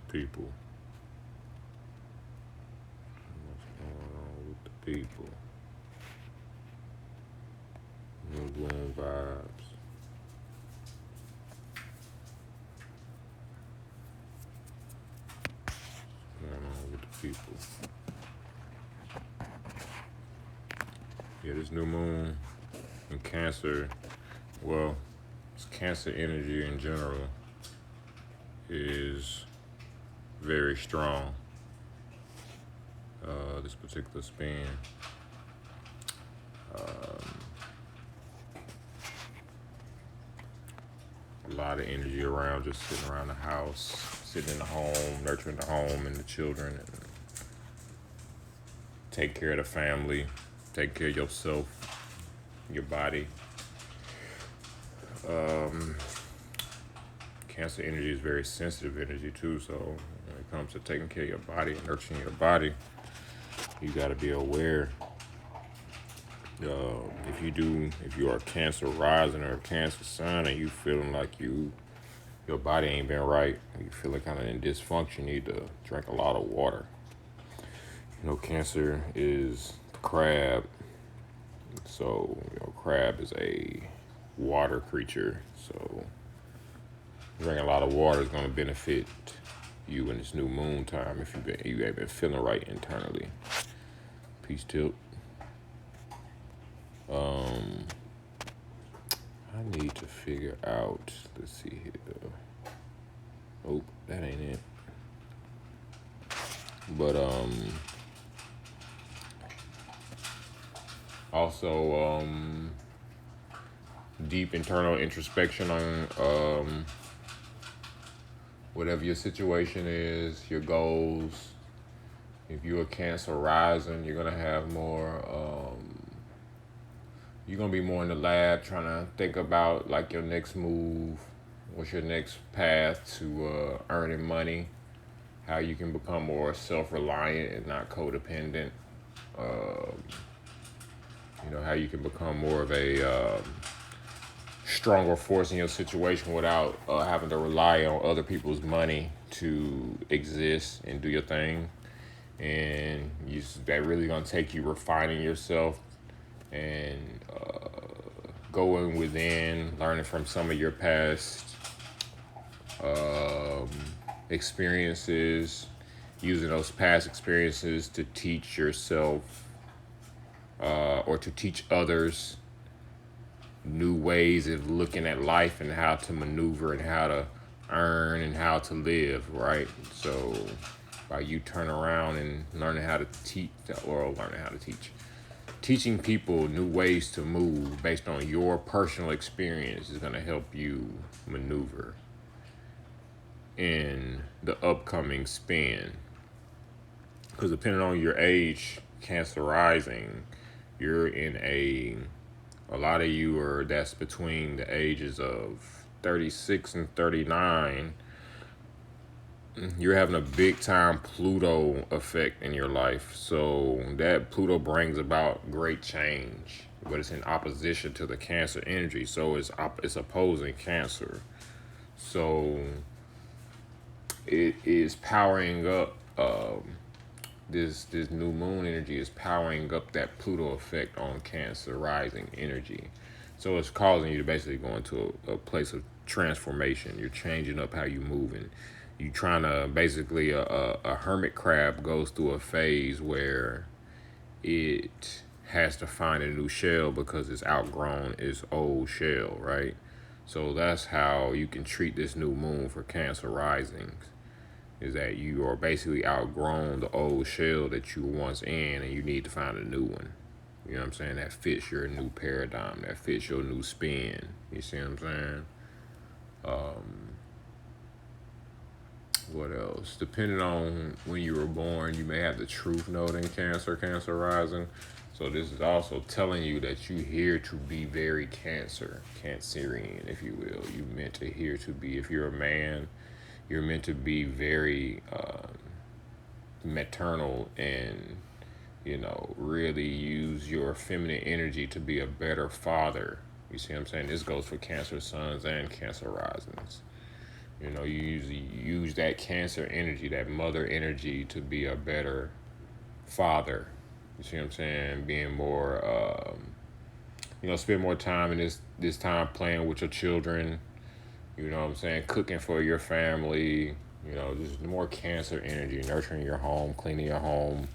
people? What's going on with the people? New moon vibes. What's going on with the people? Yeah, this new moon in Cancer, well, it's Cancer energy in general is very strong. This particular spin. A lot of energy around, just sitting around the house, sitting in the home, nurturing the home and the children, and take care of the family, take care of yourself, your body. Cancer energy is very sensitive energy too, so when it comes to taking care of your body and nurturing your body, you got to be aware. If you are Cancer rising or a Cancer sun, and you feeling like your body ain't been right, you feeling kind of in dysfunction, you need to drink a lot of water. Cancer is the crab, so crab is a water creature. So drinking a lot of water is going to benefit you in this new moon time if you ain't been feeling right internally. Peace tilt. I need to figure out. Let's see here. Oh, that ain't it. But also deep internal introspection on whatever your situation is, your goals. If you're a Cancer rising, you're gonna have more. You're gonna be more in the lab trying to think about like your next move, what's your next path to earning money, how you can become more self-reliant and not codependent. How you can become more of a stronger force in your situation without having to rely on other people's money to exist and do your thing. And that really gonna take you refining yourself and going within, learning from some of your past experiences, using those past experiences to teach yourself or to teach others new ways of looking at life and how to maneuver and how to earn and how to live, right? So by you turn around and learning how to teach, or learning how to teach, teaching people new ways to move based on your personal experience is going to help you maneuver in the upcoming spin. Because depending on your age, Cancer rising, you're in a lot of you are, that's between the ages of 36 and 39. You're having a big time Pluto effect in your life. So that Pluto brings about great change, but it's in opposition to the Cancer energy. So it's opposing Cancer. So it is powering up. This new moon energy is powering up that Pluto effect on Cancer rising energy. So it's causing you to basically go into a place of transformation. You're changing up how you move, and you trying to basically a hermit crab goes through a phase where it has to find a new shell because it's outgrown its old shell, right? So that's how you can treat this new moon for Cancer risings, is that you are basically outgrown the old shell that you were once in, and you need to find a new one. You know what I'm saying? That fits your new paradigm, that fits your new spin. You see what I'm saying? What else? Depending on when you were born, you may have the truth note in Cancer rising. So this is also telling you that you're here to be very Cancerian, if you will. You meant to here to be, if you're a man, you're meant to be very maternal and, really use your feminine energy to be a better father. You see what I'm saying? This goes for Cancer suns and Cancer risings. You know, you use that Cancer energy, that mother energy, to be a better father. You see what I'm saying? Being more, spend more time in this time playing with your children. You know what I'm saying? Cooking for your family. You know, just more Cancer energy, nurturing your home, cleaning your home,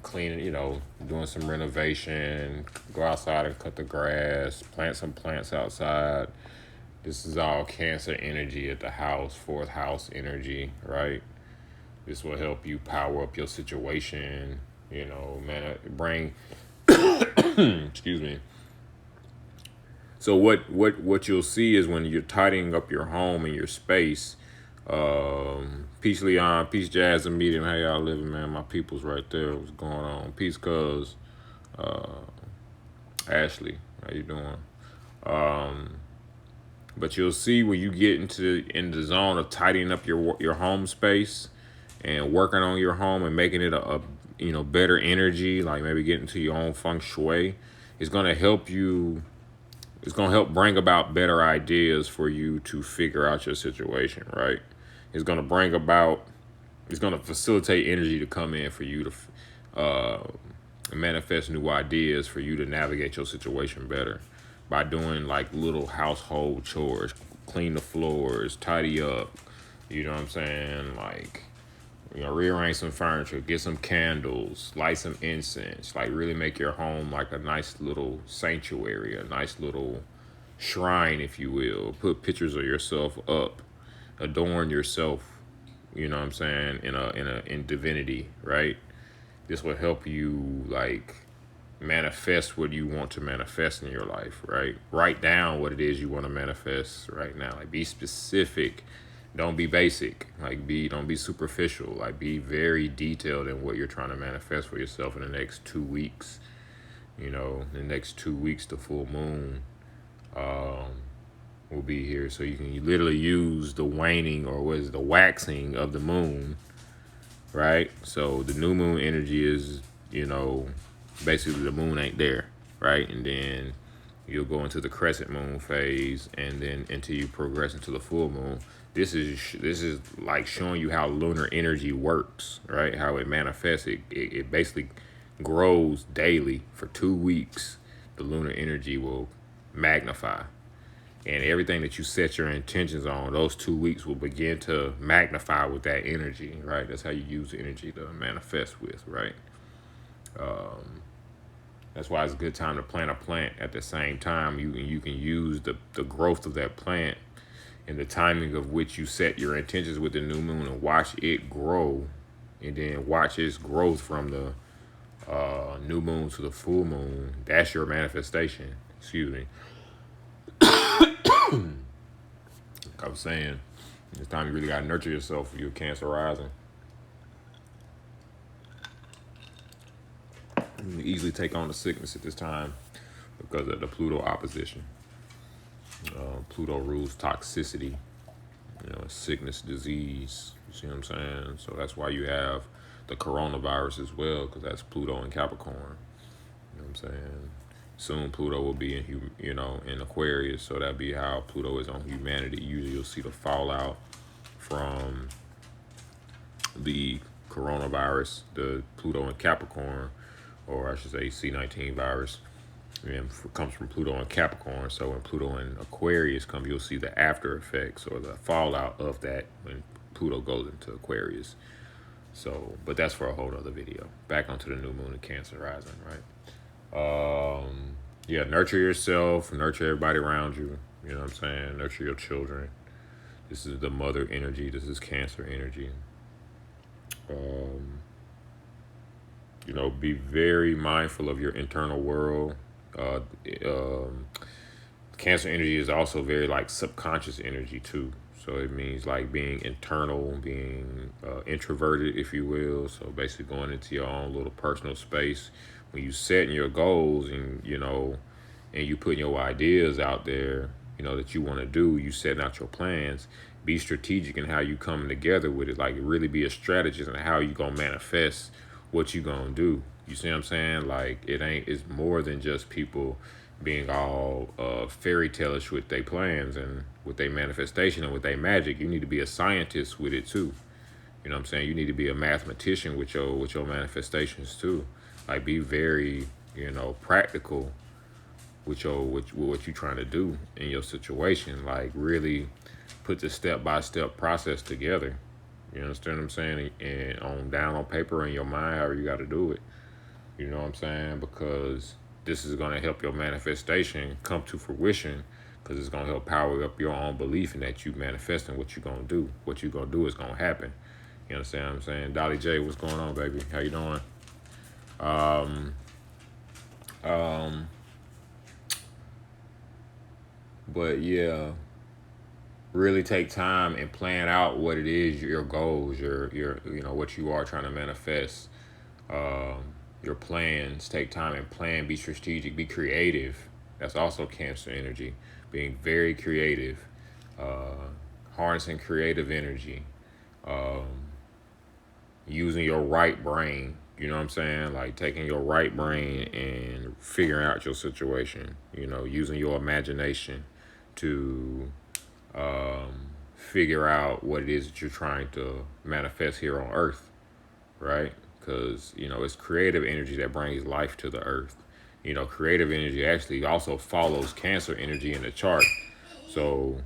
cleaning, doing some renovation, go outside and cut the grass, plant some plants outside. This is all Cancer energy at the house, fourth house energy, right? This will help you power up your situation, bring, excuse me. So what you'll see is when you're tidying up your home and your space. Peace Leon, peace Jazz and Medium. How y'all living, man? My people's right there. What's going on? Peace, cuz. Ashley, how you doing? Um, but you'll see when you get in the zone of tidying up your home space and working on your home and making it a better energy, like maybe getting to your own feng shui. It's gonna help you. It's gonna help bring about better ideas for you to figure out your situation, right? It's gonna bring about. It's gonna facilitate energy to come in for you to manifest new ideas for you to navigate your situation better by doing like little household chores, clean the floors, tidy up. You know what I'm saying? Like, rearrange some furniture, get some candles, light some incense, like really make your home like a nice little sanctuary, a nice little shrine, if you will. Put pictures of yourself up, adorn yourself, you know what I'm saying, in divinity, right? This will help you like manifest what you want to manifest in your life, right? Write down what it is you want to manifest right now. Like, be specific. Don't be basic. Like, don't be superficial. Like, be very detailed in what you're trying to manifest for yourself in the next 2 weeks. The next 2 weeks, the full moon will be here. So you can literally use the waning, or what is it, the waxing of the moon, right? So the new moon energy is, basically the moon ain't there, right? And then you'll go into the crescent moon phase, and then until you progress into the full moon. This is like showing you how lunar energy works, right? How it manifests. It basically grows daily for 2 weeks. The lunar energy will magnify, and everything that you set your intentions on, those 2 weeks will begin to magnify with that energy, right? That's how you use the energy to manifest with, right? That's why it's a good time to plant a plant at the same time. You can use the growth of that plant and the timing of which you set your intentions with the new moon, and watch it grow, and then watch its growth from the new moon to the full moon. That's your manifestation. Excuse me. Like I was saying, it's time you really got to nurture yourself for your Cancer rising. You easily take on the sickness at this time because of the Pluto opposition. Pluto rules toxicity, sickness, disease. You see what I'm saying? So that's why you have the coronavirus as well, because that's Pluto in Capricorn. You know what I'm saying? Soon Pluto will be in Aquarius, so that'd be how Pluto is on humanity. Usually you'll see the fallout from the coronavirus, the Pluto in Capricorn, or I should say C19 virus. And comes from Pluto in Capricorn. So when Pluto in Aquarius comes, you'll see the after effects or the fallout of that when Pluto goes into Aquarius. So, but that's for a whole other video. Back onto the new moon in Cancer rising, right? Yeah, nurture yourself, nurture everybody around you. You know what I'm saying? Nurture your children. This is the mother energy. This is Cancer energy. Be very mindful of your internal world. Cancer energy is also very like subconscious energy too. So it means like being internal, being introverted, if you will. So basically going into your own little personal space. When you setting your goals and you putting your ideas out there, that you want to do, you setting out your plans. Be strategic in how you come together with it. Like, really be a strategist in how you gonna manifest what you gonna do. You see what I'm saying? Like, it's more than just people being all fairy tale-ish with their plans and with their manifestation and with their magic. You need to be a scientist with it too. You know what I'm saying? You need to be a mathematician with your manifestations too. Like be very, practical with what you're trying to do in your situation. Like really put the step by step process together. You understand what I'm saying? And on down on paper in your mind, however you got to do it. You know what I'm saying? Because this is going to help your manifestation come to fruition. Because it's going to help power up your own belief in that you manifesting what you're going to do. What you're going to do is going to happen. You understand what I'm saying? Dolly J, what's going on, baby? How you doing? Um, um, but yeah, really take time and plan out what it is, your goals, your what you are trying to manifest. Um, your plans. Take time and plan. Be strategic. Be creative. That's also Cancer energy. Being very creative. Uh, Harnessing creative energy. Um, Using your right brain. You know what I'm saying? Like taking your right brain and figuring out your situation. Using your imagination to figure out what it is that you're trying to manifest here on Earth, right? Because it's creative energy that brings life to the Earth. Creative energy actually also follows Cancer energy in the chart. So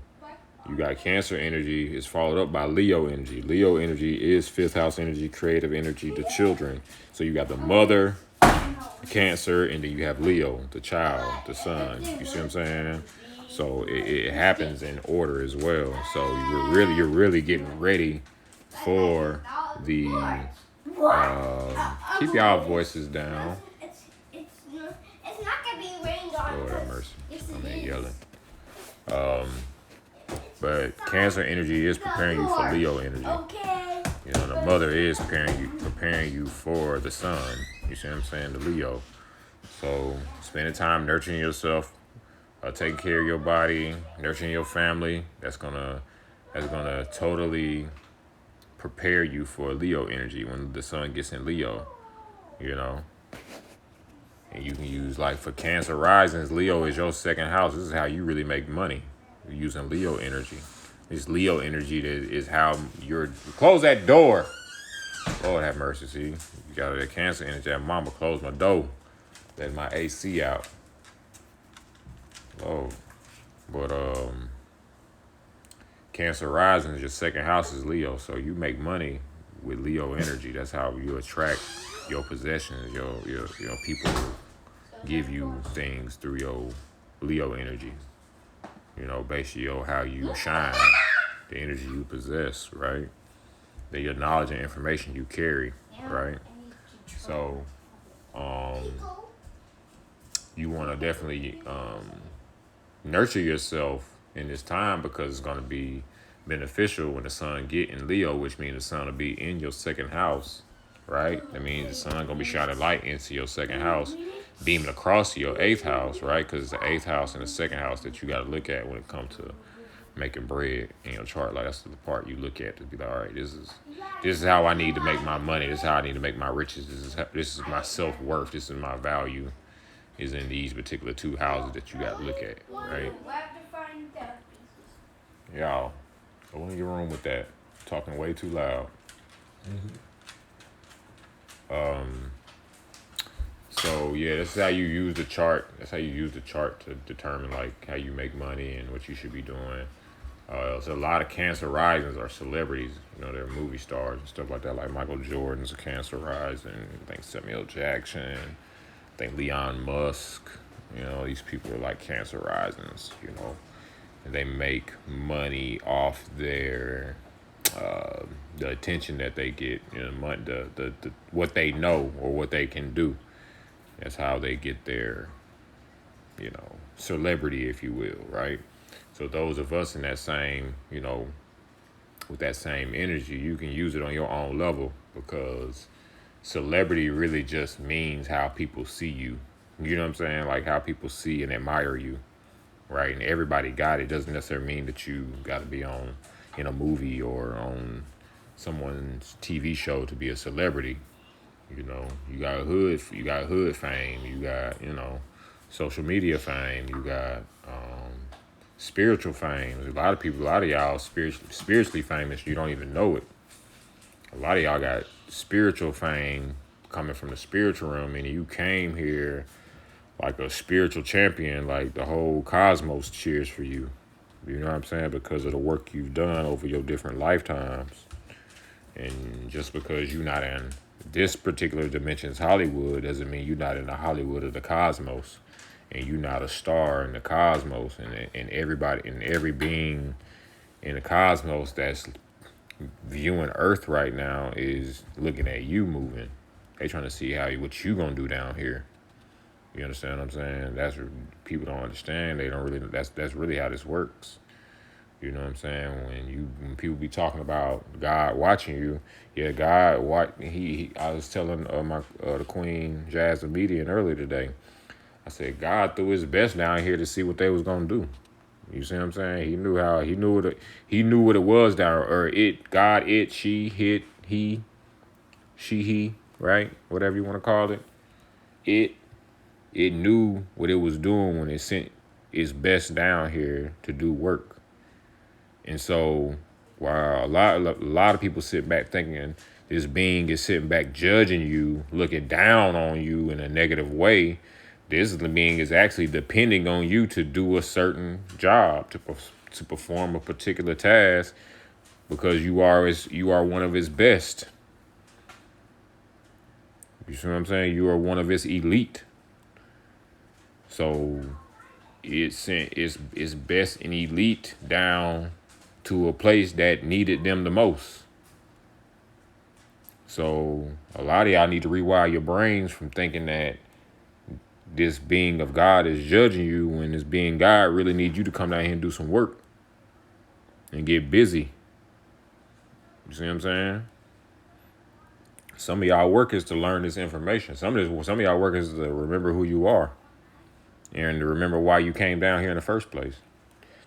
you got Cancer energy is followed up by Leo energy. Leo energy is fifth house energy, creative energy, the children. So you got the mother, Cancer, and then you have Leo, the child, the son. You see what I'm saying? So it happens in order as well. So you're really getting ready for the keep y'all voices down. It's not gonna be rained on. Lord have mercy. I'm ain't yelling. But Cancer energy is preparing you for Leo energy. Okay. The mother is preparing you for the son. You see what I'm saying? The Leo. So spending time nurturing yourself, taking care of your body, nurturing your family. That's gonna totally prepare you for Leo energy when the sun gets in Leo. You know. And you can use like for Cancer risings, Leo is your second house. This is how you really make money. You're using Leo energy. This Leo energy that is how you're close that door. Lord have mercy, see. You got that Cancer energy. That mama closed my door. Let my AC out. Oh. But Cancer rising is your second house is Leo. So you make money with Leo energy. That's how you attract your possessions, your people give you things through your Leo energy. Basically how you shine, the energy you possess, right? Your knowledge and information you carry, right? So, you want to definitely nurture yourself in this time because it's going to be beneficial when the sun get in Leo, which means the sun will be in your second house, right? That means the sun going to be shining light into your second house, beaming across to your eighth house, right? Because it's the eighth house and the second house that you got to look at when it comes to making bread in your chart. Like that's the part you look at to be like, all right, this is how I need to make my money. This is how I need to make my riches. This is my self-worth. This is my value is in these particular two houses that you got to look at, right? Y'all, go in your room with that. Talking way too loud. So yeah, this is how you use the chart. That's how you use the chart to determine like how you make money and what you should be doing. So a lot of Cancer risings are celebrities. They're movie stars and stuff like that. Like Michael Jordan's a Cancer rising. I think Samuel Jackson. I think Elon Musk. These people are like Cancer risings. And they make money off their the attention that they get. The what they know or what they can do. That's how they get their, celebrity, if you will, right? So those of us in that same, with that same energy, you can use it on your own level because celebrity really just means how people see you. You know what I'm saying? Like how people see and admire you, right? And everybody got it. Doesn't necessarily mean that you got to be in a movie or on someone's TV show to be a celebrity. You got hood fame. You got, social media fame. You got spiritual fame. A lot of people, a lot of y'all spiritually famous. You don't even know it. A lot of y'all got spiritual fame coming from the spiritual realm, and you came here like a spiritual champion, like the whole cosmos cheers for you. You know what I'm saying? Because of the work you've done over your different lifetimes. And just because you're not in this particular dimension's Hollywood doesn't mean you're not in the Hollywood of the cosmos. And you're not a star in the cosmos. And everybody, and every being in the cosmos that's viewing Earth right now is looking at you moving. They trying to see what you gonna do down here. You understand what I'm saying? That's what people don't understand. They don't really. That's really how this works. You know what I'm saying? When people be talking about God watching you, yeah, God I was telling the Queen Jazz Median earlier today. I said God threw his best down here to see what they was gonna do. You see what I'm saying? He knew what it was down, or it, God, it, she, hit, he, right? Whatever you want to call it. It knew what it was doing when it sent its best down here to do work. And so while a lot of people sit back thinking this being is sitting back judging you, looking down on you in a negative way, this being is actually depending on you to do a certain job, to perform a particular task, because you are one of its best. You see what I'm saying? You are one of its elite. So it sent its best and elite down to a place that needed them the most. So a lot of y'all need to rewire your brains from thinking that this being of God is judging you, when this being God really needs you to come down here and do some work and get busy. You see what I'm saying? Some of y'all work is to learn this information. Some of y'all work is to remember who you are and to remember why you came down here in the first place.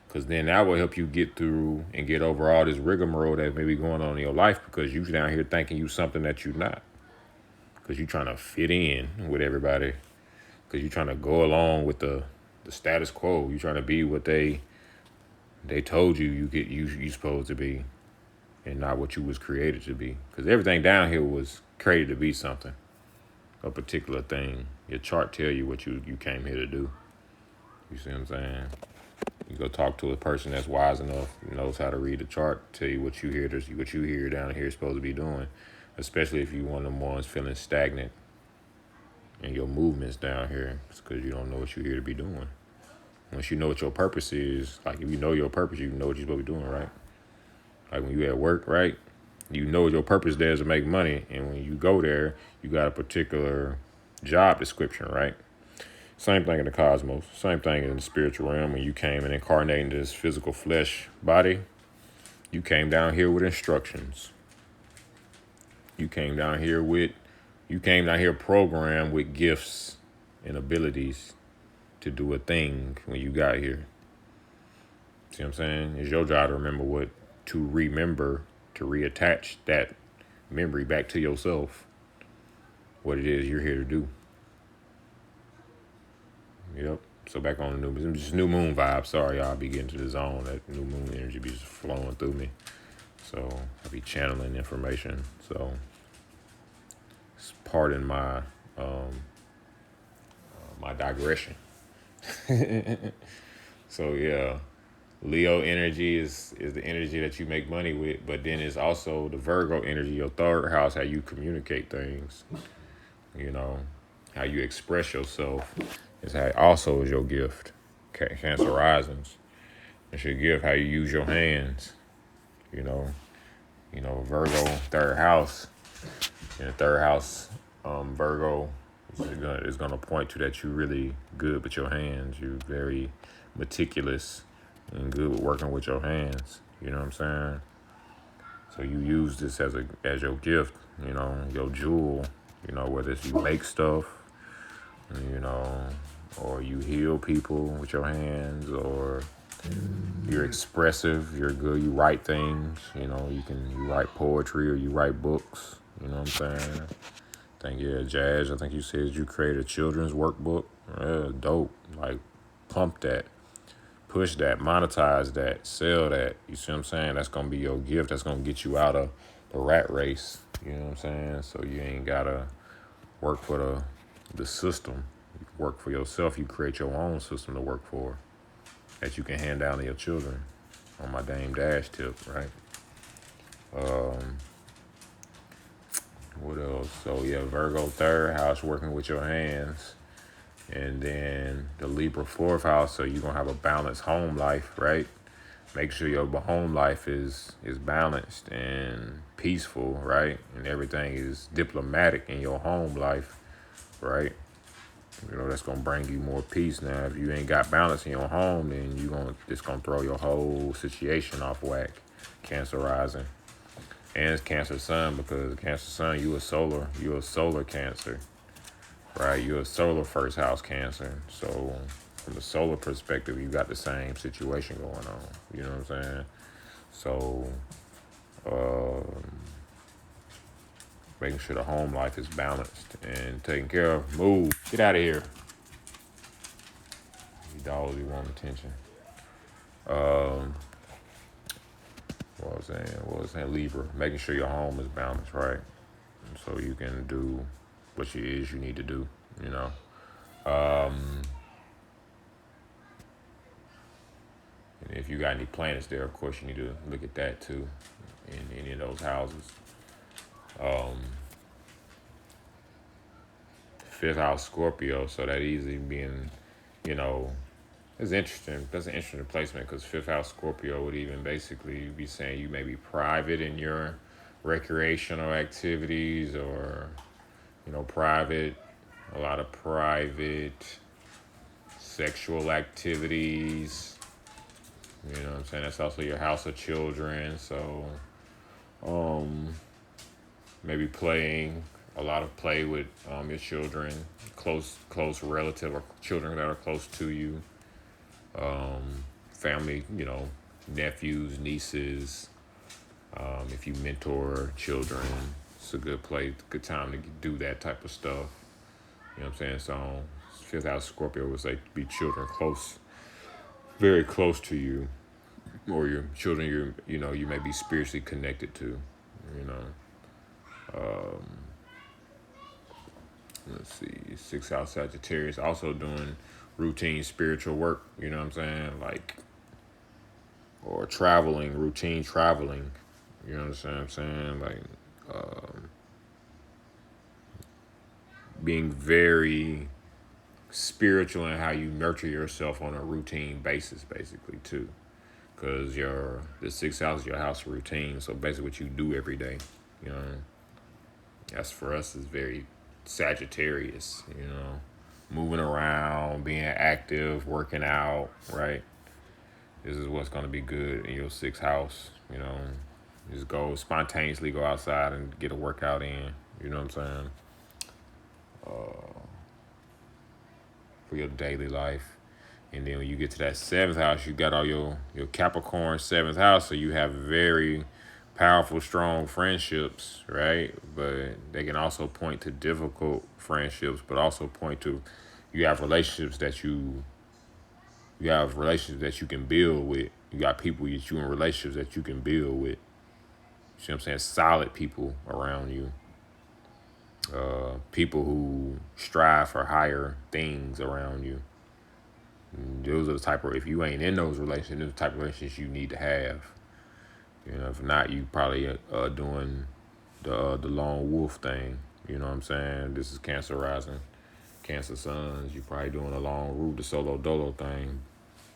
Because then that will help you get through and get over all this rigmarole that may be going on in your life, because you down here thinking you something that you're not. Because you're trying to fit in with everybody. Because you're trying to go along with the status quo. You're trying to be what they told you supposed to be, and not what you was created to be. Because everything down here was created to be something, a particular thing. Your chart tell you what you came here to do. You see what I'm saying? You go talk to a person that's wise enough, knows how to read the chart, tell you what you hear down here is supposed to be doing. Especially if you one of them ones feeling stagnant in your movements down here, it's because you don't know what you're here to be doing. Once you know what your purpose is, like if you know your purpose, you know what you're supposed to be doing, right? Like when you at work, right? You know your purpose there is to make money, and when you go there, you got a particular job description, right? Same thing in the cosmos. Same thing in the spiritual realm. When you came and incarnated into this physical flesh body, you came down here with instructions. You came down here programmed with gifts and abilities to do a thing when you got here. See what I'm saying? It's your job to remember to reattach that memory back to yourself. What it is you're here to do. Yep. So back on the new moon vibe. Sorry, y'all be getting to the zone. That new moon energy be just flowing through me. So I be channeling information. So pardon my my digression. So yeah, Leo energy is the energy that you make money with, but then it's also the Virgo energy, your third house, how you communicate things. You know, how you express yourself is how also is your gift. Cancer risings, it's your gift. How you use your hands. You know, Virgo third house. In the third house, Virgo is gonna point to that you're really good with your hands. You're very meticulous and good with working with your hands. You know what I'm saying? So you use this as your gift. You know, your jewel. You know, whether it's you make stuff, you know, or you heal people with your hands, or you're expressive, you're good, you write things, you know, you write poetry or you write books, you know what I'm saying? think, yeah, Jazz, I think you said you created a children's workbook. Yeah, dope. Like, pump that, push that, monetize that, sell that. You see what I'm saying? That's going to be your gift. That's going to get you out of the rat race. You know what I'm saying? So you ain't got to work for the system. You work for yourself. You create your own system to work for that you can hand down to your children on my Dame Dash tip, right? Um, what else? So yeah, Virgo third house working with your hands. And then the Libra fourth house, so you're gonna have a balanced home life, right? Make sure your home life is balanced and peaceful, right? And everything is diplomatic in your home life, right? You know, that's gonna bring you more peace. Now, if you ain't got balance in your home, then it's gonna throw your whole situation off whack. Cancer rising. And it's Cancer Sun, because Cancer Sun, you a solar Cancer, right? You're a solar first house Cancer. So from the solar perspective, you got the same situation going on. You know what I'm saying? So making sure the home life is balanced and taken care of. Move. Get out of here. You dogs, you want attention. What was I saying? Libra. Making sure your home is balanced, right? And so you can do what it is you need to do, you know. And if you got any planets there, of course, you need to look at that too in any of those houses. Fifth house Scorpio, so that easily being, you know, it's interesting. That's an interesting placement, because fifth house Scorpio would even basically be saying you may be private in your recreational activities, or, you know, a lot of private sexual activities. You know what I'm saying? That's also your house of children. So maybe playing a lot of play with your children, close relative, or children that are close to you, family, you know, nephews, nieces. If you mentor children, it's a good time to do that type of stuff. You know what I'm saying? So fifth house Scorpio would say be children close, very close to you, or your children you may be spiritually connected to. You know. Let's see, sixth house Sagittarius also doing routine spiritual work. You know what I'm saying? Like, or traveling, routine traveling. You know what I'm saying? Like, being very spiritual in how you nurture yourself on a routine basis, basically, too. Because the sixth house is your house of routine. So basically, what you do every day, you know, that's for us is very Sagittarius. You know, moving around, being active, working out, right? This is what's going to be good in your sixth house. You know, just spontaneously go outside and get a workout in. You know what I'm saying? For your daily life. And then when you get to that seventh house, you got all your Capricorn seventh house. So you have very powerful, strong friendships, right? But they can also point to difficult friendships, but also point to you have relationships that you can build with. You got people that you in relationships that you can build with. You see what I'm saying? Solid people around you. People who strive for higher things around you. And those are the type of, if you ain't in those relationships, those are the type of relationships you need to have. You know, if not, you probably doing the lone wolf thing. You know what I'm saying? This is Cancer rising, Cancer suns. You probably doing a long route, the solo dolo thing.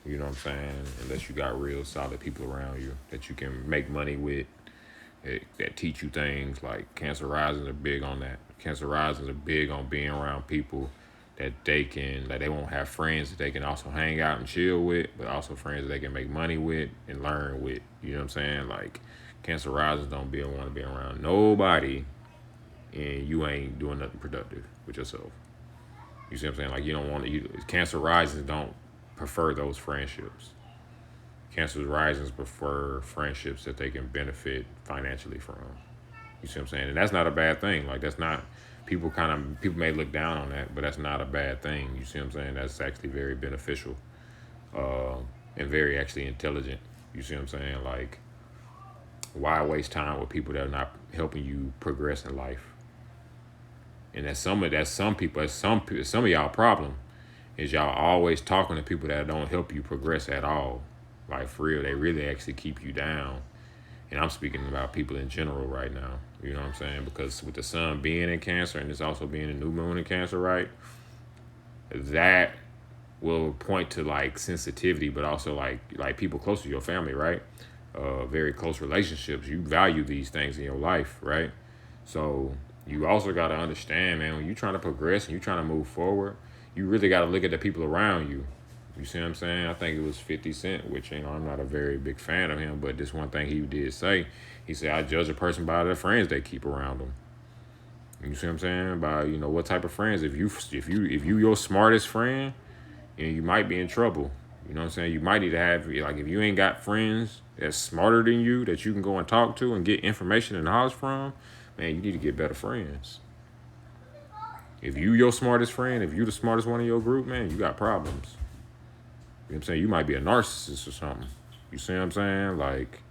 You know what I'm saying? Unless you got real solid people around you that you can make money with, that teach you things. Like Cancer risings are big on that. Cancer risings are big on being around people that they won't have friends that they can also hang out and chill with, but also friends that they can make money with and learn with. You know what I'm saying? Like, Cancer risings don't want to be around nobody, and you ain't doing nothing productive with yourself. You see what I'm saying? Like, you don't want to. Cancer risings don't prefer those friendships. Cancer risings prefer friendships that they can benefit financially from. You see what I'm saying? And that's not a bad thing. Like, that's not People may look down on that, but that's not a bad thing. You see what I'm saying? That's actually very beneficial, uh, and very actually intelligent. You see what I'm saying? Like, why waste time with people that are not helping you progress in life? And that's some people. That's some of y'all problem is y'all always talking to people that don't help you progress at all. Like for real, they really actually keep you down. And I'm speaking about people in general right now. You know what I'm saying? Because with the sun being in Cancer and it's also being a new moon in Cancer, right? That will point to like sensitivity, but also like people close to your family, right? Very close relationships. You value these things in your life, right? So you also got to understand, man, when you're trying to progress and you're trying to move forward, you really got to look at the people around you. You see what I'm saying? I think it was 50 Cent, which, I'm not a very big fan of him, but this one thing he did say, he said, I judge a person by the friends they keep around them. You see what I'm saying? By, what type of friends. If you your smartest friend, you might be in trouble. You know what I'm saying? You might need to have, like, if you ain't got friends that's smarter than you that you can go and talk to and get information and knowledge from, man, you need to get better friends. If you your smartest friend, if you the smartest one in your group, man, you got problems. You know what I'm saying? You might be a narcissist or something. You see what I'm saying? Like,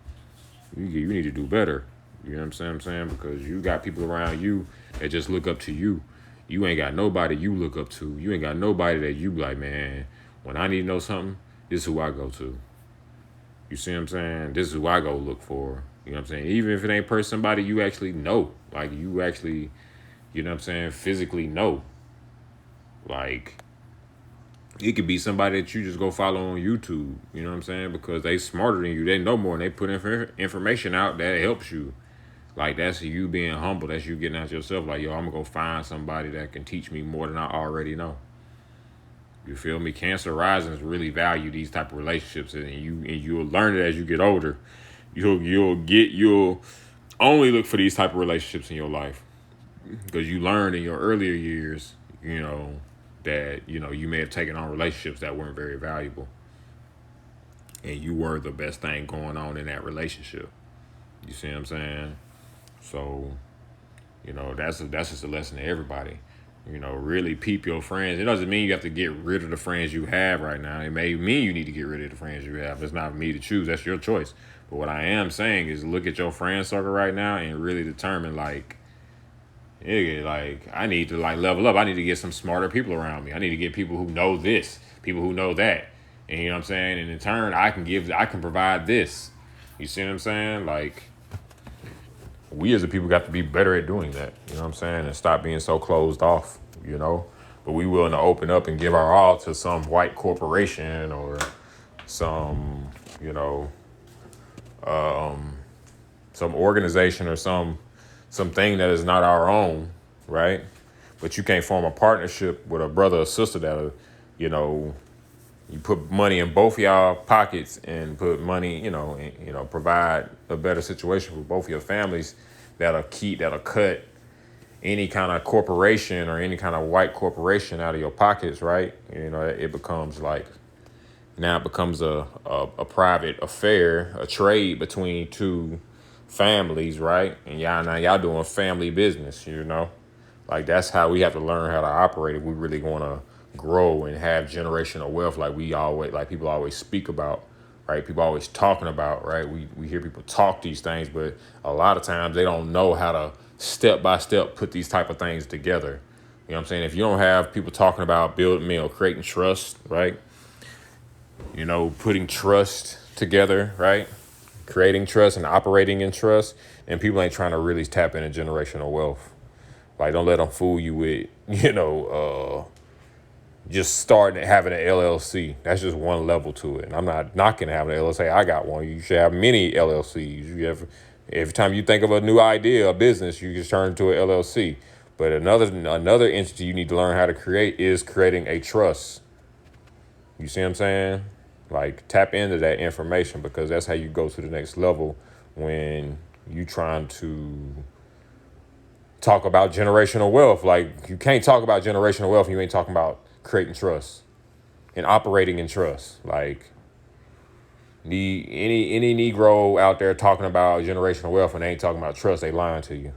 you need to do better. You know what I'm saying? Because you got people around you that just look up to you. You ain't got nobody you look up to. You ain't got nobody that you be like, man, when I need to know something, this is who I go to. You see what I'm saying? This is who I go look for. You know what I'm saying? Even if it ain't somebody you actually know. Like, you actually, you know what I'm saying, physically know. Like, it could be somebody that you just go follow on YouTube. You know what I'm saying? Because they smarter than you. They know more, and they put information out that helps you. Like, that's you being humble. That's you getting out yourself. Like, yo, I'm going to go find somebody that can teach me more than I already know. You feel me? Cancer risings really value these type of relationships, and you'll learn it as you get older. You'll only look for these type of relationships in your life because you learned in your earlier years, that you may have taken on relationships that weren't very valuable, and you were the best thing going on in that relationship. You see what I'm saying? So, that's just a lesson to everybody. Really peep your friends. It doesn't mean you have to get rid of the friends you have right now. It may mean you need to get rid of the friends you have. It's not me to choose. That's your choice. But what I am saying is look at your friend circle right now and really determine, like, I need to, like, level up. I need to get some smarter people around me. I need to get people who know this, people who know that. And you know what I'm saying? And in turn, I can provide this. You see what I'm saying? Like, we as a people got to be better at doing that. You know what I'm saying? And stop being so closed off, But we willing to open up and give our all to some white corporation or some, some organization or something that is not our own, right? But you can't form a partnership with a brother or sister that, you put money in both y'all pockets and put money, provide a better situation for both your families that'll cut any kind of corporation or any kind of white corporation out of your pockets, right? It becomes like, now it becomes a private affair, a trade between two families, right? And y'all doing family business, Like, that's how we have to learn how to operate if we really want to grow and have generational wealth, like people always speak about, right? People always talking about, right? We hear people talk these things, but a lot of times they don't know how to step by step put these type of things together. You know what I'm saying? If you don't have people talking about building, creating trust, right? Putting trust together, right? Creating trust and operating in trust, and people ain't trying to really tap into generational wealth. Like, don't let them fool you with, just starting having an LLC. That's just one level to it. And I'm not knocking having an LLC. I got one. You should have many LLCs. Every time you think of a new idea, a business, you just turn into an LLC. But another entity you need to learn how to create is creating a trust. You see what I'm saying? Like, tap into that information, because that's how you go to the next level when you trying to talk about generational wealth. Like, you can't talk about generational wealth if you ain't talking about creating trust and operating in trust. Like, any Negro out there talking about generational wealth and they ain't talking about trust, they lying to you.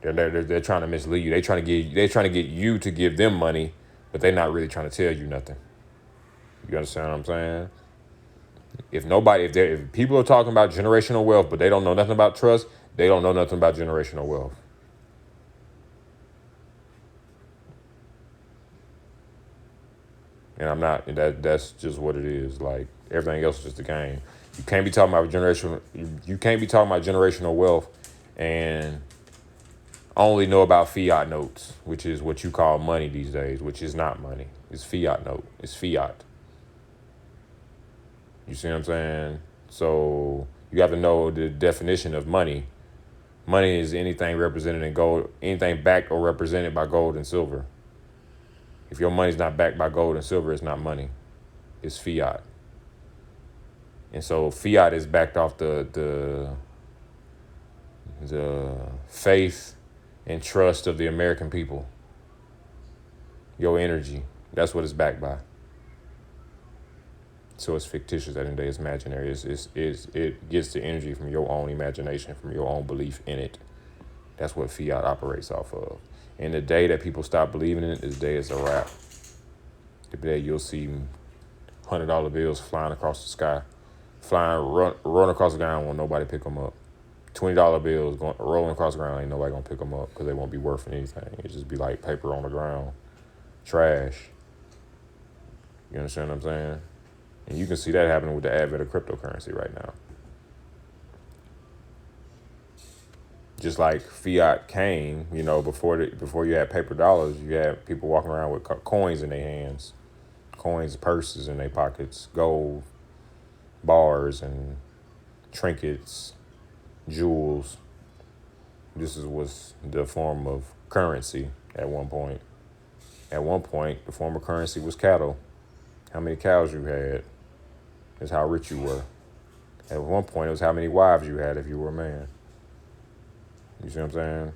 They're trying to mislead you. They're trying to get you to give them money, but they're not really trying to tell you nothing. You understand what I'm saying? If people are talking about generational wealth, but they don't know nothing about trust, they don't know nothing about generational wealth. And I'm not. That's just what it is. Like everything else is just a game. You can't be talking about generational. You can't be talking about generational wealth, and only know about fiat notes, which is what you call money these days, which is not money. It's fiat note. It's fiat. You see what I'm saying? So you have to know the definition of money. Money is anything represented in gold, anything backed or represented by gold and silver. If your money's not backed by gold and silver, it's not money. It's fiat. And so fiat is backed off the faith and trust of the American people. Your energy. That's what it's backed by. So it's fictitious at the end of the day. It's imaginary. It gets the energy from your own imagination, from your own belief in it. That's what fiat operates off of. And the day that people stop believing in it, this day is a wrap. The day you'll see $100 bills flying across the sky, run across the ground, won't nobody pick them up. $20 bills rolling across the ground, ain't nobody gonna pick them up because they won't be worth anything. It just be like paper on the ground, trash. You understand what I'm saying? And you can see that happening with the advent of cryptocurrency right now. Just like fiat came, before you had paper dollars, you had people walking around with coins in their hands, coins, purses in their pockets, gold bars and trinkets, jewels. This was the form of currency at one point. At one point, the form of currency was cattle. How many cows you had is how rich you were. At one point, it was how many wives you had if you were a man. You see what I'm saying?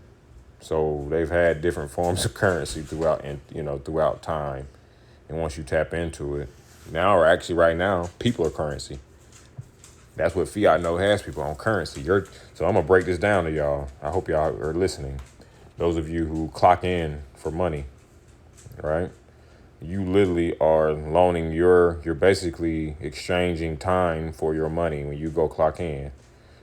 So they've had different forms of currency throughout time. And once you tap into it, now, or actually right now, people are currency. That's what fiat note has people on currency. So I'm going to break this down to y'all. I hope y'all are listening. Those of you who clock in for money, right? You literally are loaning you're basically exchanging time for your money when you go clock in.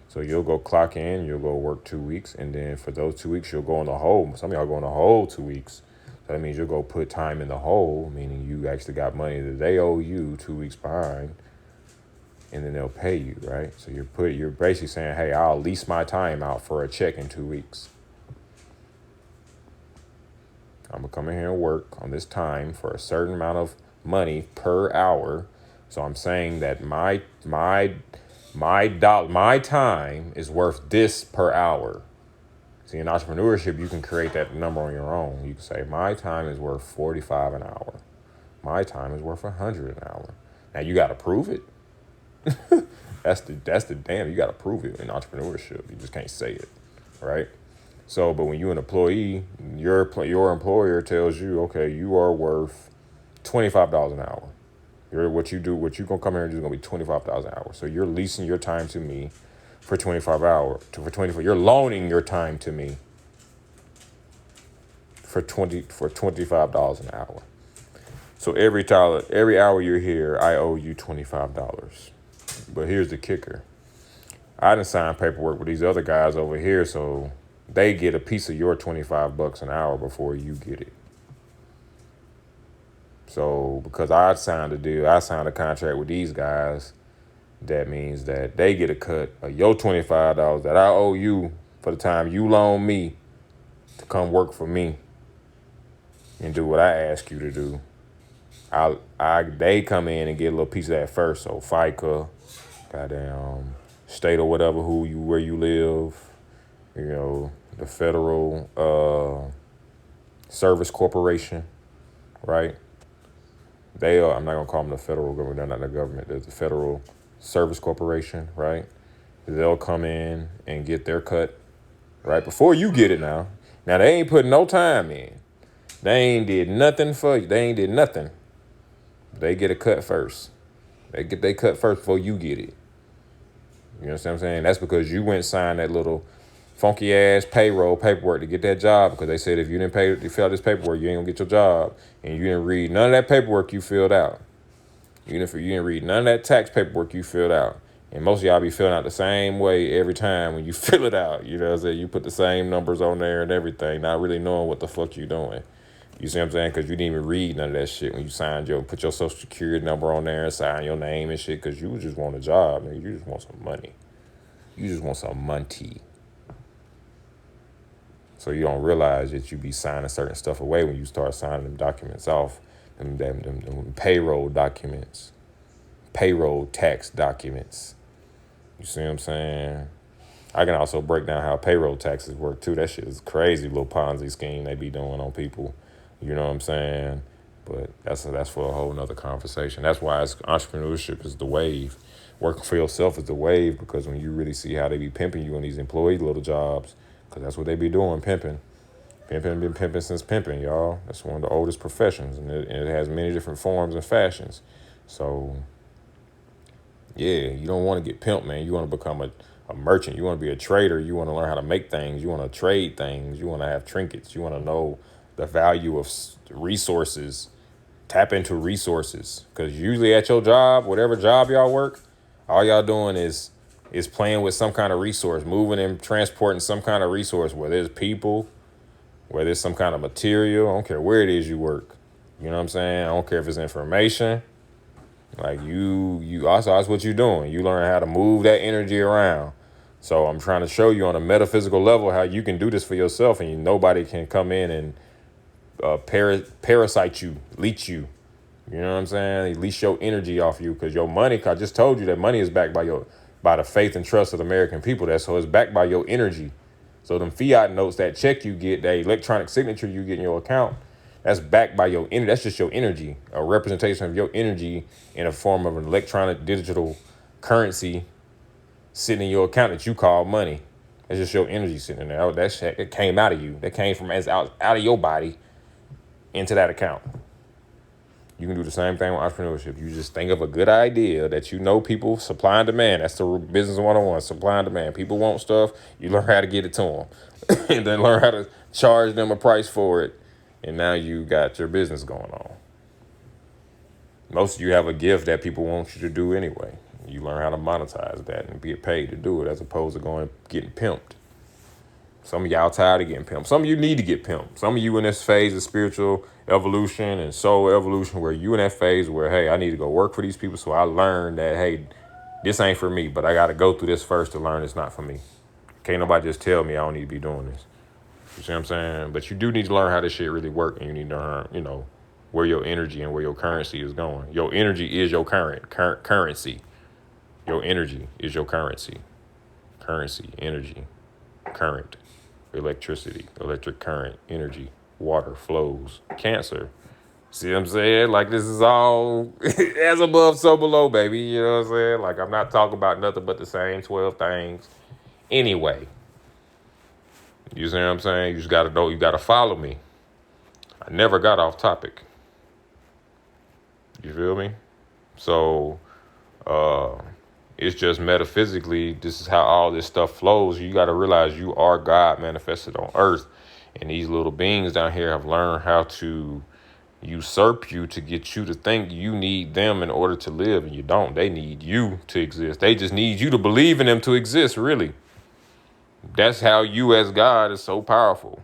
So you'll go clock in, you'll go work 2 weeks, and then for those 2 weeks, you'll go in the hole. Some of y'all go in the hole 2 weeks. So that means you'll go put time in the hole, meaning you actually got money that they owe you 2 weeks behind, and then they'll pay you, right? So you're basically saying, hey, I'll lease my time out for a check in 2 weeks. I'm gonna come in here and work on this time for a certain amount of money per hour. So I'm saying that my time is worth this per hour. See, in entrepreneurship, you can create that number on your own. You can say, my time is worth 45 an hour. My time is worth 100 an hour. Now you got to prove it. That's the damn. You got to prove it in entrepreneurship. You just can't say it, right? So, but when you're an employee, your employer tells you, okay, you are worth $25 an hour. What you gonna come here and do is gonna be $25 an hour. So you're leasing your time to me for 25 hours. You're loaning your time to me for $25 an hour. So every hour you're here, I owe you $25. But here's the kicker: I done signed paperwork with these other guys over here, so they get a piece of your $25 an hour before you get it. So because I signed a contract with these guys, that means that they get a cut of your $25 that I owe you for the time you loan me to come work for me and do what I ask you to do. They come in and get a little piece of that first. So FICA, goddamn state or whatever, where you live, the Federal Service Corporation, right? I'm not gonna call them the federal government. They're not the government. There's the Federal Service Corporation, right? They'll come in and get their cut right before you get it. Now they ain't putting no time in. They ain't did nothing for you. They ain't did nothing. They get a cut first. They get their cut first before you get it. You understand what I'm saying? That's because you went and signed that little funky ass payroll paperwork to get that job because they said if you didn't pay, you fill out this paperwork, you ain't gonna get your job, and you didn't read none of that paperwork you filled out. Even if you didn't read none of that tax paperwork you filled out. And most of y'all be filling out the same way every time when you fill it out. You know what I'm saying? You put the same numbers on there and everything, not really knowing what the fuck you doing. You see what I'm saying? Because you didn't even read none of that shit when you signed put your social security number on there and sign your name and shit because you just want a job, man. You just want some money. You just want some money. So you don't realize that you be signing certain stuff away when you start signing them documents off, them payroll documents, payroll tax documents. You see what I'm saying? I can also break down how payroll taxes work too. That shit is crazy little Ponzi scheme they be doing on people. You know what I'm saying? But that's for a whole nother conversation. That's why entrepreneurship is the wave. Working for yourself is the wave because when you really see how they be pimping you in these employee little jobs, because that's what they be doing, pimping. Pimping been pimping since pimping, y'all. That's one of the oldest professions, and it has many different forms and fashions. So, yeah, you don't want to get pimped, man. You want to become a merchant. You want to be a trader. You want to learn how to make things. You want to trade things. You want to have trinkets. You want to know the value of resources. Tap into resources. Because usually at your job, whatever job y'all work, all y'all doing is playing with some kind of resource, moving and transporting some kind of resource, whether it's people, whether it's some kind of material. I don't care where it is you work. You know what I'm saying? I don't care if it's information. Like you also, that's what you're doing. You learn how to move that energy around. So I'm trying to show you on a metaphysical level how you can do this for yourself, and nobody can come in and parasite you, leech you. You know what I'm saying? They leech your energy off you because your money. I just told you that money is backed by the faith and trust of the American people. So it's backed by your energy. So them fiat notes, that check you get, that electronic signature you get in your account, that's backed by your energy. That's just your energy, a representation of your energy in a form of an electronic digital currency sitting in your account that you call money. That's just your energy sitting in there. That shit, it came out of you. That came from out of your body into that account. You can do the same thing with entrepreneurship. You just think of a good idea that you know people, supply and demand. That's the business 101, supply and demand. People want stuff. You learn how to get it to them. And then learn how to charge them a price for it. And now you got your business going on. Most of you have a gift that people want you to do anyway. You learn how to monetize that and get paid to do it as opposed to getting pimped. Some of y'all tired of getting pimped. Some of you need to get pimped. Some of you in this phase of spiritual evolution and soul evolution where you in that phase where, hey, I need to go work for these people so I learn that, hey, this ain't for me, but I got to go through this first to learn it's not for me. Can't nobody just tell me I don't need to be doing this. You see what I'm saying? But you do need to learn how this shit really work, and you need to learn, where your energy and where your currency is going. Your energy is your currency. Your energy is your currency. Currency, energy, current. Electricity, electric current, energy, water flows, cancer. See what I'm saying? Like, this is all as above, so below, baby. You know what I'm saying? Like, I'm not talking about nothing but the same 12 things. Anyway, you see what I'm saying? You just got to know, you got to follow me. I never got off topic. You feel me? So, it's just metaphysically, this is how all this stuff flows. You got to realize you are God manifested on earth. And these little beings down here have learned how to usurp you to get you to think you need them in order to live. And you don't. They need you to exist. They just need you to believe in them to exist, really. That's how you as God is so powerful.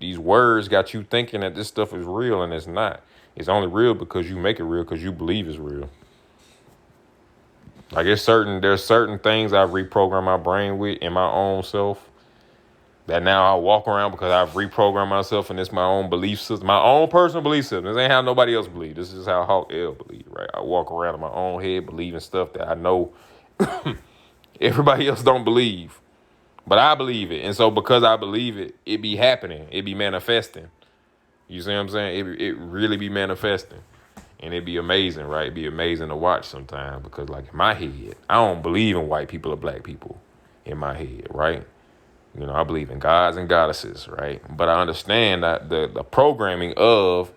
These words got you thinking that this stuff is real, and it's not. It's only real because you make it real because you believe it's real. Like, there's certain things I've reprogrammed my brain with in my own self that now I walk around because I've reprogrammed myself, and it's my own belief system, my own personal belief system. This ain't how nobody else believe. This is how Hawk L believe, right? I walk around in my own head believing stuff that I know everybody else don't believe, but I believe it. And so because I believe it, it be happening. It be manifesting. You see what I'm saying? It really be manifesting. And it'd be amazing, right? It'd be amazing to watch sometimes because, like, in my head, I don't believe in white people or black people in my head, right? I believe in gods and goddesses, right? But I understand that the programming of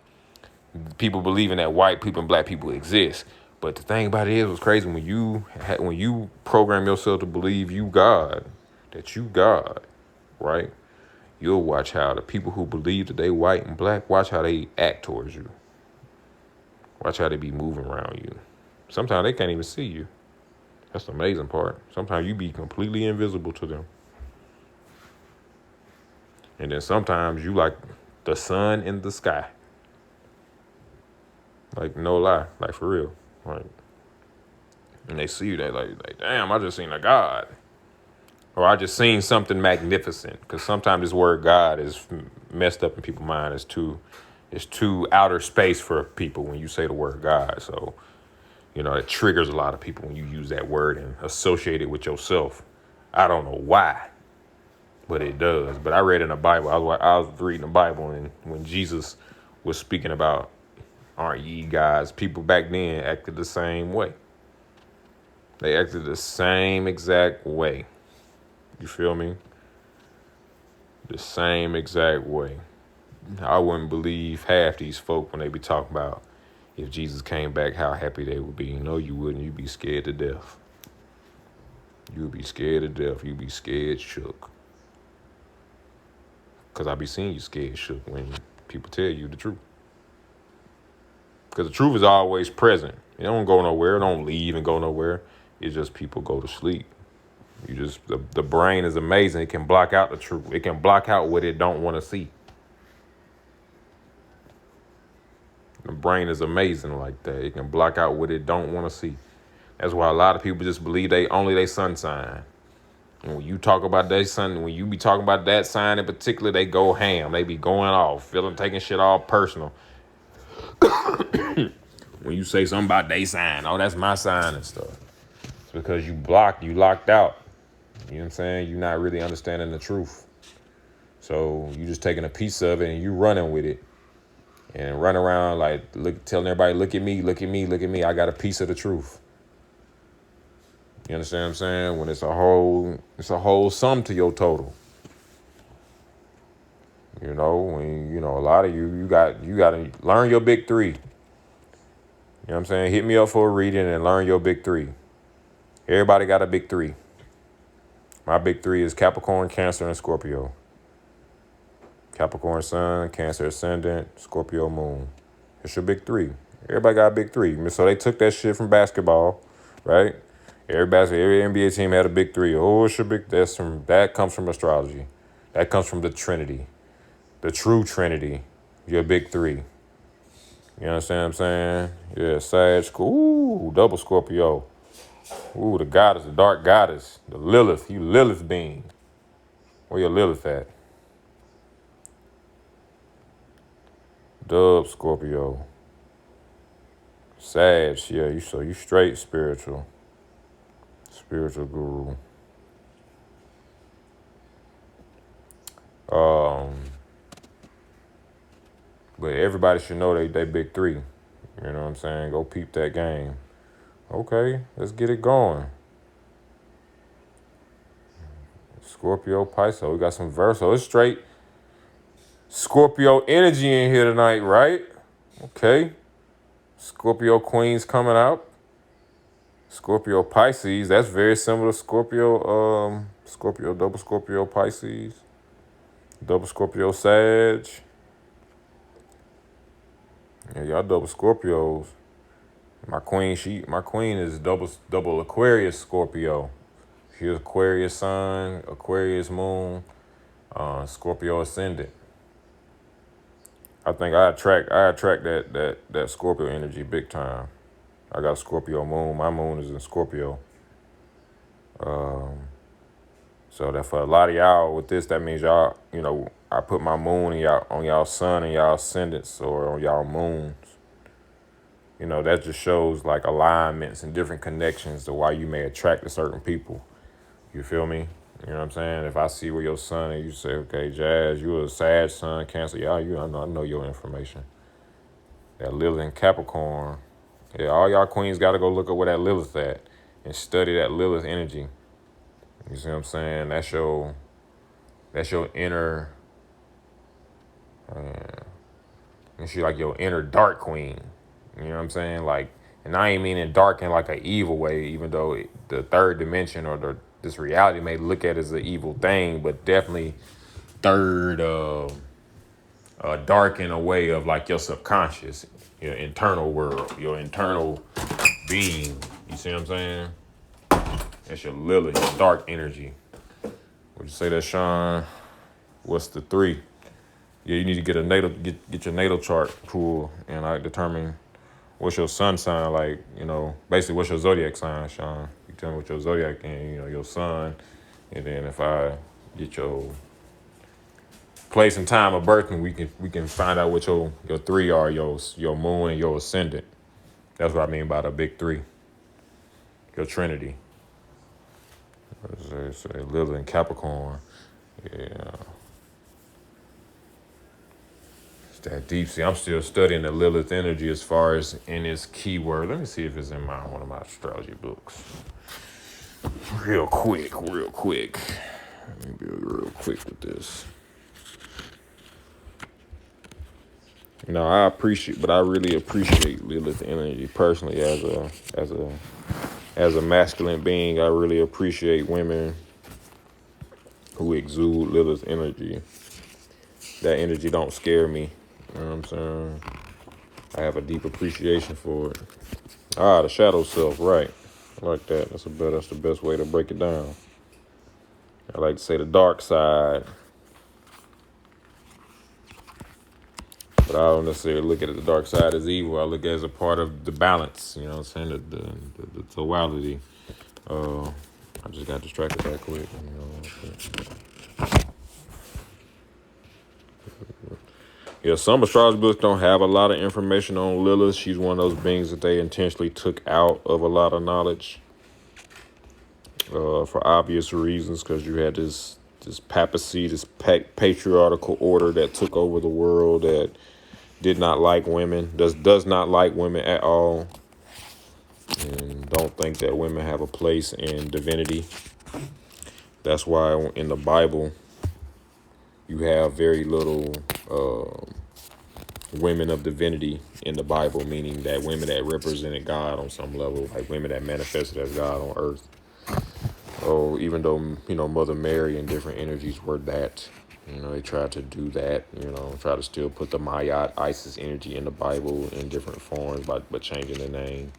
people believing that white people and black people exist. But the thing about it is, what's crazy, when you program yourself to believe you God, that you God, right? You'll watch how the people who believe that they white and black, watch how they act towards you. Watch how they be moving around you. Sometimes they can't even see you. That's the amazing part. Sometimes you be completely invisible to them. And then sometimes you like the sun in the sky. Like, no lie. Like, for real. Like, and they see you, they like, damn, I just seen a God. Or I just seen something magnificent. Because sometimes this word God is messed up in people's mind. It's too outer space for people when you say the word God. So, it triggers a lot of people when you use that word and associate it with yourself. I don't know why, but it does. But I read in the Bible, I was reading the Bible, and when Jesus was speaking about, aren't ye gods, people back then acted the same way. They acted the same exact way. You feel me? The same exact way. I wouldn't believe half these folk when they be talking about if Jesus came back, how happy they would be. No, you wouldn't. You'd be scared to death. You'd be scared to death. You'd be scared shook. Because I be seeing you scared shook when people tell you the truth. Because the truth is always present. It don't go nowhere. It don't leave and go nowhere. It's just people go to sleep. The brain is amazing. It can block out the truth. It can block out what it don't want to see. The brain is amazing like that. It can block out what it don't want to see. That's why a lot of people just believe only they sun sign. And when you talk about that sun, when you be talking about that sign in particular, they go ham. They be going off, taking shit all personal. When you say something about they sign, oh, that's my sign and stuff. It's because you locked out. You know what I'm saying? You're not really understanding the truth. So you just taking a piece of it and you running with it. And run around like telling everybody, look at me, look at me, look at me. I got a piece of the truth. You understand what I'm saying? When it's a whole sum to your total. When a lot of you gotta learn your big three. You know what I'm saying? Hit me up for a reading and learn your big three. Everybody got a big three. My big three is Capricorn, Cancer, and Scorpio. Capricorn Sun, Cancer Ascendant, Scorpio Moon. It's your big three. Everybody got a big three. So they took that shit from basketball, right? Every NBA team had a big three. Oh, it's your big. That comes from astrology. That comes from the Trinity, the true Trinity. Your big three. You understand what I'm saying? Yeah, Sag. Ooh, double Scorpio. Ooh, the goddess, the dark goddess, the Lilith. You Lilith being. Where your Lilith at? Dub Scorpio. Sag, yeah, you straight spiritual. Spiritual guru. But everybody should know they big three. You know what I'm saying? Go peep that game. Okay, let's get it going. Scorpio Pisces. We got some Verso. It's straight Scorpio energy in here tonight, right? Okay. Scorpio Queens coming out. Scorpio Pisces. That's very similar to Scorpio. Double Scorpio Pisces. Double Scorpio Sag. Yeah, y'all double Scorpios. My queen is double Aquarius Scorpio. She's Aquarius Sun, Aquarius Moon, Scorpio Ascendant. I think I attract that Scorpio energy big time. I got a Scorpio moon. My moon is in Scorpio. So that for a lot of y'all with this, that means y'all, I put my moon on y'all sun and y'all ascendants or on y'all moons. That just shows like alignments and different connections to why you may attract to certain people. You feel me? You know what I'm saying? If I see where your sun is, you say, okay, Jazz, you a Sag sun, Cancer. Yeah, I know your information. That Lilith in Capricorn. Yeah, all y'all queens got to go look at where that Lilith at and study that Lilith energy. You see what I'm saying? That's your inner, and she like your inner dark queen. You know what I'm saying? Like, and I ain't meaning dark in like an evil way, even though the third dimension or this reality may look at as an evil thing, but definitely third dark in a way of like your subconscious, your internal world, your internal being. You see what I'm saying? That's your Lilith, your dark energy. Would you say that, Sean? What's the 3? Yeah, you need to get a natal get your natal chart pulled and like determine what's your sun sign, like, basically what's your zodiac sign, Sean. You tell me what your zodiac and your sun, and then if I get your place and time of birth, and we can find out what your 3 are, your moon and your ascendant. That's what I mean by the big 3, your trinity. Say Lilith and Capricorn. Yeah. It's that deep. See, I'm still studying the Lilith energy as far as in its keyword. Let me see if it's in one of my astrology books. Real quick. Let me be real quick with this. I really appreciate Lilith energy personally as a masculine being. I really appreciate women who exude Lilith energy. That energy don't scare me. You know what I'm saying? I have a deep appreciation for it. The shadow self, right. I like that. That's the best way to break it down. I like to say the dark side. But I don't necessarily look at the dark side as evil. I look at it as a part of the balance. You know what I'm saying? The totality. I just got distracted that quick. Yeah, some astrology books don't have a lot of information on Lilith. She's one of those beings that they intentionally took out of a lot of knowledge for obvious reasons, because you had this papacy, this patriarchal order that took over the world that did not like women, does not like women at all, and don't think that women have a place in divinity. That's why in the Bible you have very little women of divinity in the Bible, meaning that women that represented God on some level, like women that manifested as God on earth. Oh, even though, Mother Mary and different energies were that, they tried to do that, try to still put the Ma'at, Isis energy in the Bible in different forms, but changing the name.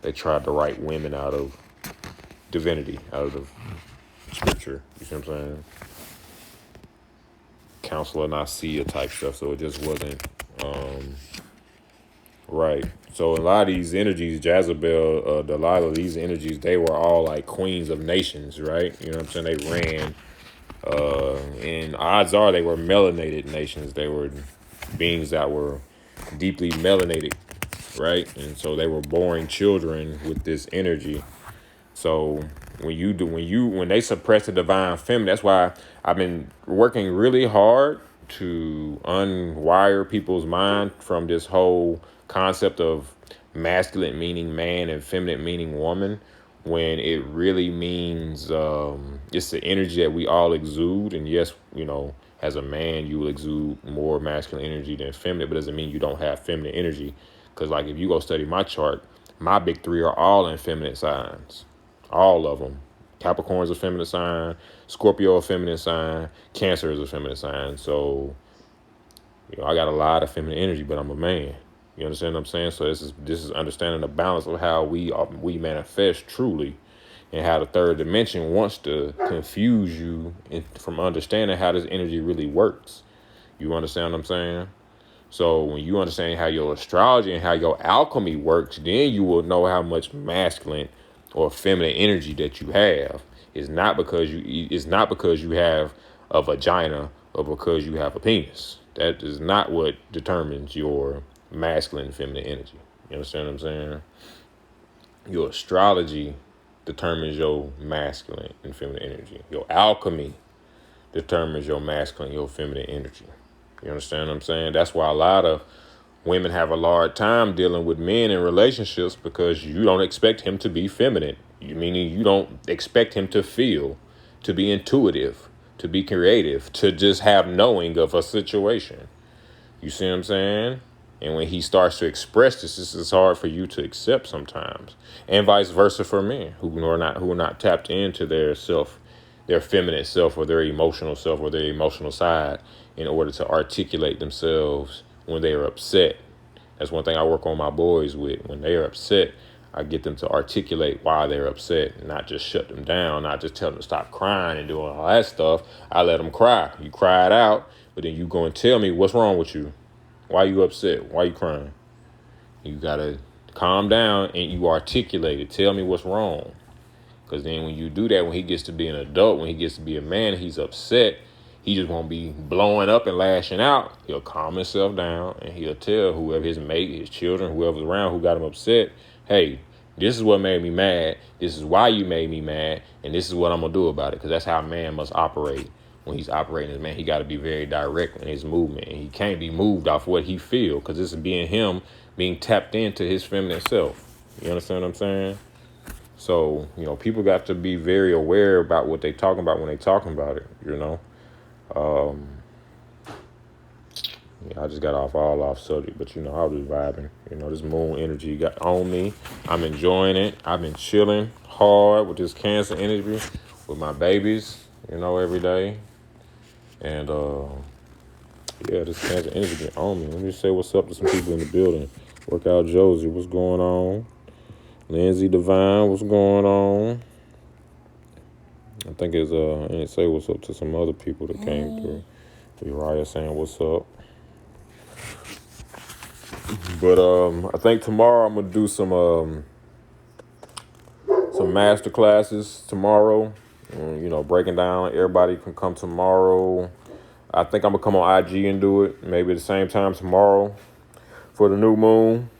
They tried to write women out of divinity, out of scripture. You see what I'm saying? Council of Nicaea type stuff, so it just wasn't right. So a lot of these energies, Jezebel, Delilah, these energies, they were all like queens of nations, right? You know what I'm saying? They ran, and odds are they were melanated nations. They were beings that were deeply melanated, right? And so they were boring children with this energy. So when they suppress the divine feminine, that's why I've been working really hard to unwire people's mind from this whole concept of masculine meaning man and feminine meaning woman, when it really means it's the energy that we all exude. And yes, as a man, you will exude more masculine energy than feminine, but it doesn't mean you don't have feminine energy. Because like if you go study my chart, my big 3 are all in feminine signs. All of them. Capricorn is a feminine sign. Scorpio a feminine sign. Cancer is a feminine sign. So, I got a lot of feminine energy, but I'm a man. You understand what I'm saying? So this is understanding the balance of how we manifest truly, and how the third dimension wants to confuse you from understanding how this energy really works. You understand what I'm saying? So when you understand how your astrology and how your alchemy works, then you will know how much masculine or feminine energy that you have. It's not because you have a vagina or because you have a penis. That is not what determines your masculine and feminine energy. You understand what I'm saying? Your astrology determines your masculine and feminine energy. Your alchemy determines your masculine, your feminine energy. You understand what I'm saying? That's why a lot of women have a hard time dealing with men in relationships, because you don't expect him to be feminine. Meaning you don't expect him to feel, to be intuitive, to be creative, to just have knowing of a situation. You see what I'm saying? And when he starts to express this, this is hard for you to accept sometimes, and vice versa for men who are not tapped into their self, their feminine self, or their emotional self, or their emotional side, in order to articulate themselves when they are upset. That's one thing I work on my boys with. When they are upset, I get them to articulate why they're upset, and not just shut them down, not just tell them to stop crying and doing all that stuff. I let them cry. You cry it out, but then you go and tell me what's wrong with you. Why you upset? Why you crying? You gotta calm down and you articulate it. Tell me what's wrong. Because then when you do that, when he gets to be an adult, when he gets to be a man, he's upset. He just won't be blowing up and lashing out. He'll calm himself down and he'll tell whoever his mate, his children, whoever's around who got him upset, hey, this is what made me mad. This is why you made me mad. And this is what I'm going to do about it. Because that's how a man must operate. When he's operating as man, he got to be very direct in his movement. And he can't be moved off what he feel, because this is being tapped into his feminine self. You understand what I'm saying? So, people got to be very aware about what they talking about when they talking about it. Yeah, I just got all off subject, but I was just vibing. This moon energy got on me. I'm enjoying it. I've been chilling hard with this Cancer energy with my babies, every day. And yeah, this Cancer energy been on me. Let me say what's up to some people in the building. Workout Josie, what's going on? Lindsay Divine, what's going on? I think it's and say what's up to some other people that came through. Uriah saying what's up. But I think tomorrow I'm gonna do some master classes tomorrow. Breaking down. Everybody can come tomorrow. I think I'm gonna come on IG and do it maybe at the same time tomorrow for the new moon.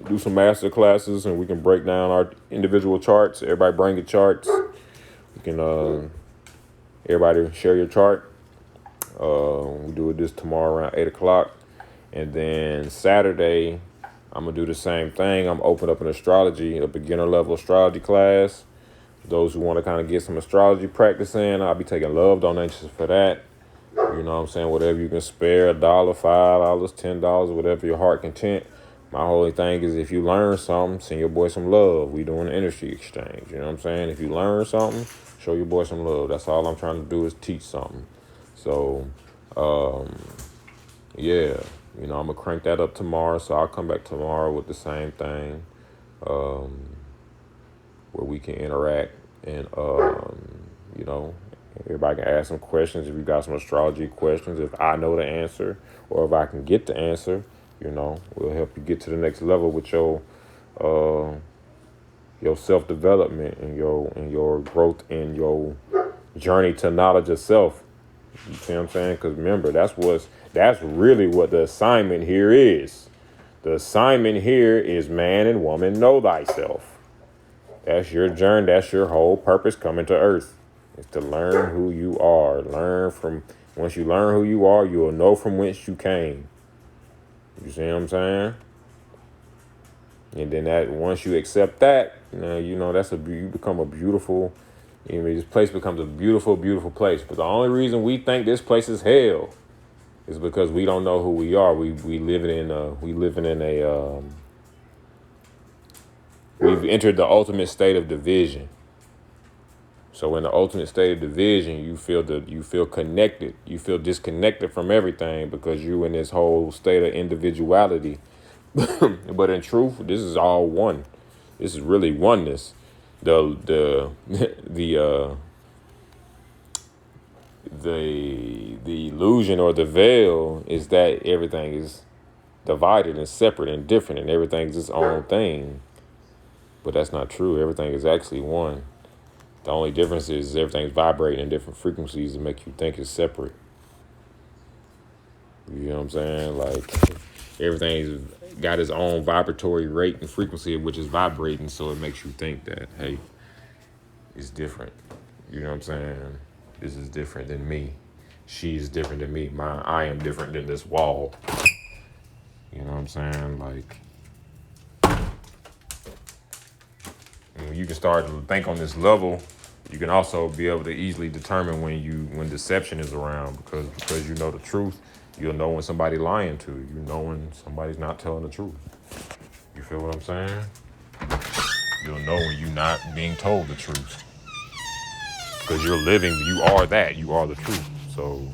Do some master classes and we can break down our individual charts. Everybody bring your charts. You can everybody share your chart. We do it this tomorrow around 8:00. And then Saturday, I'm going to do the same thing. I'm open up an astrology, a beginner level astrology class. Those who want to kind of get some astrology practice in, I'll be taking love donations for that. You know what I'm saying? Whatever you can spare, $1, $5, $10, whatever your heart content. My whole thing is if you learn something, send your boy some love. We doing an energy exchange. You know what I'm saying? If you learn something, show your boy some love. That's all I'm trying to do is teach something. So, yeah. I'm going to crank that up tomorrow, so I'll come back tomorrow with the same thing, where we can interact and, everybody can ask some questions if you got some astrology questions, if I know the answer or if I can get the answer, we'll help you get to the next level with your self-development and your growth in your journey to knowledge of self. You see what I'm saying? Because remember, that's really what the assignment here is. The assignment here is man and woman, know thyself. That's your journey. That's your whole purpose coming to earth. Is to learn who you are. Once you learn who you are, you will know from whence you came. You see what I'm saying? And then that once you accept that, you become a beautiful. This place becomes a beautiful, beautiful place. But the only reason we think this place is hell is because we don't know who we are. We've entered the ultimate state of division. So in the ultimate state of division, you feel connected. You feel disconnected from everything because you're in this whole state of individuality. But in truth, this is all one. This is really oneness. The illusion or the veil is that everything is divided and separate and different and everything's its own thing. But that's not true. Everything is actually one. The only difference is everything's vibrating in different frequencies to make you think it's separate. You know what I'm saying? Like everything's got its own vibratory rate and frequency, which is vibrating. So it makes you think that, hey, it's different. You know what I'm saying? This is different than me. She is different than me. I am different than this wall. You know what I'm saying? Like, when you can start to think on this level, you can also be able to easily determine when deception is around because you know the truth You'll know when somebody's lying to you. You know when somebody's not telling the truth. You feel what I'm saying? You'll know when you're not being told the truth. Because you're living, you are that. You are the truth. So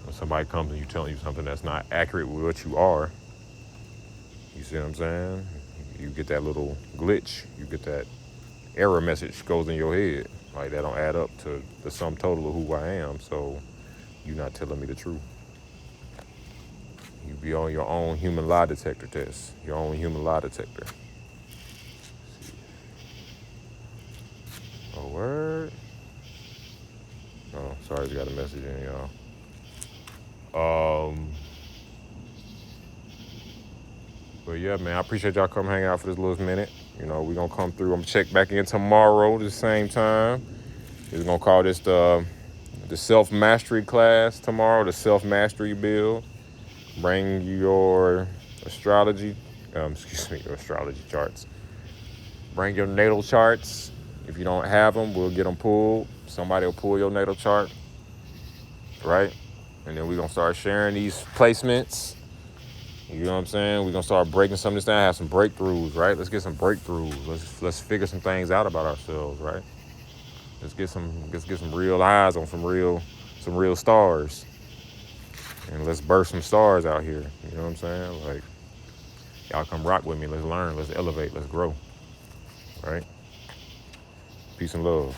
when somebody comes and you telling you something that's not accurate with what you are, you see what I'm saying? You get that little glitch. You get that error message goes in your head. Like that don't add up to the sum total of who I am. So you're not telling me the truth. You be on your own human lie detector test. Your own human lie detector. Oh, word? Oh, sorry, I got a message in, y'all. But yeah, man, I appreciate y'all coming hang out for this little minute. You know, we gonna come through. I'm gonna check back in tomorrow at the same time. We're gonna call this the self mastery class tomorrow. The self mastery build. Bring your astrology, your astrology charts. Bring your natal charts. If you don't have them, we'll get them pulled. Somebody will pull your natal chart, right? And then we're gonna start sharing these placements. You know what I'm saying? We're gonna start breaking some of this down, have some breakthroughs, right? Let's get some breakthroughs. Let's figure some things out about ourselves, right? Let's get some real eyes on some real stars. And let's burst some stars out here. You know what I'm saying? Like, y'all come rock with me. Let's learn. Let's elevate. Let's grow. Right? Peace and love.